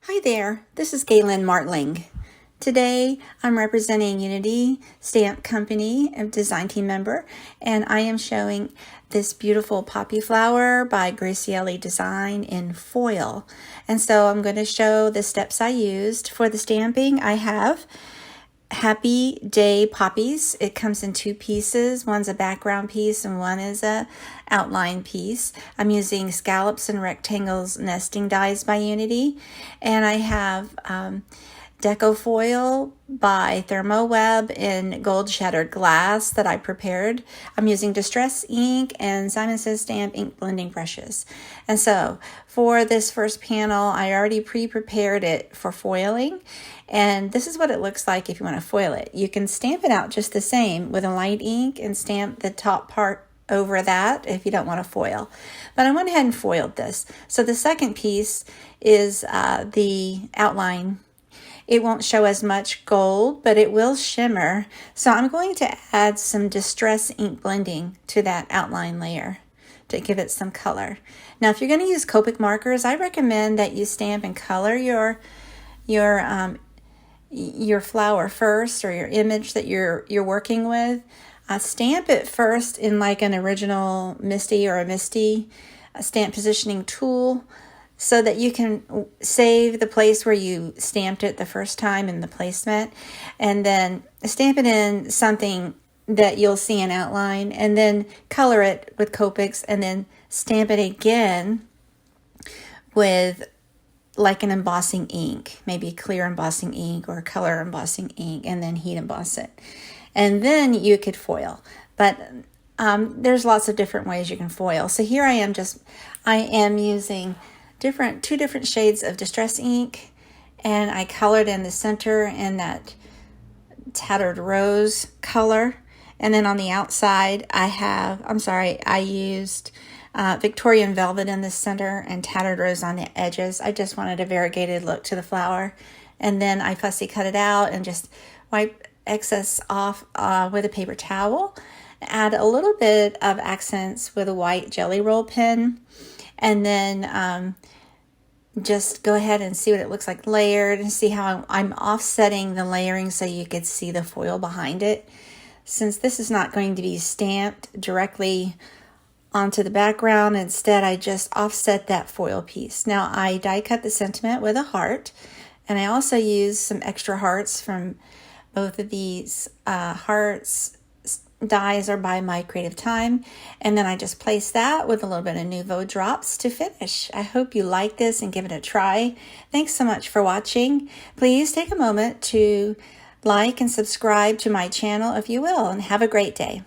Hi there, this is Galen Martling. Today I'm representing Unity Stamp Company, a design team member, and I am showing this beautiful poppy flower by Graciele Design in foil. And so I'm going to show the steps I used. For the stamping, I have Happy Day poppies. It comes in two pieces. One's a background piece and one is a outline piece. I'm using scallops and rectangles nesting dies by Unity, and I have deco foil by ThermoWeb in gold shattered glass that I prepared. I'm using Distress ink and Simon Says Stamp ink blending brushes. And so for this first panel, I already pre-prepared it for foiling. And this is what it looks like if you want to foil it. You can stamp it out just the same with a light ink and stamp the top part over that if you don't want to foil. But I went ahead and foiled this. So the second piece is the outline. It won't show as much gold, but it will shimmer. So I'm going to add some Distress ink blending to that outline layer to give it some color. Now, if you're going to use Copic markers, I recommend that you stamp and color your flower first, or your image that you're working with. Stamp it first in like an original Misty or a Misty stamp positioning tool, so that you can save the place where you stamped it the first time in the placement, and then stamp it in something that you'll see an outline, and then color it with Copics, and then stamp it again with like an embossing ink, maybe clear embossing ink or color embossing ink, and then heat emboss it. And then you could foil. But there's lots of different ways you can foil. So here I am using two different shades of Distress ink, and I colored in the center in that tattered rose color. And then on the outside, I used Victorian velvet in the center and tattered rose on the edges. I just wanted a variegated look to the flower. And then I fussy cut it out and just wipe excess off with a paper towel. Add a little bit of accents with a white jelly roll pen. And then just go ahead and see what it looks like layered, and see how I'm offsetting the layering so you could see the foil behind it. Since this is not going to be stamped directly onto the background, instead I just offset that foil piece. Now I die cut the sentiment with a heart, and I also use some extra hearts from both of these hearts. Dies are by My Creative Time, and then I just place that with a little bit of Nouveau drops to finish. I hope you like this and give it a try. Thanks so much for watching. Please take a moment to like and subscribe to my channel if you will, and have a great day.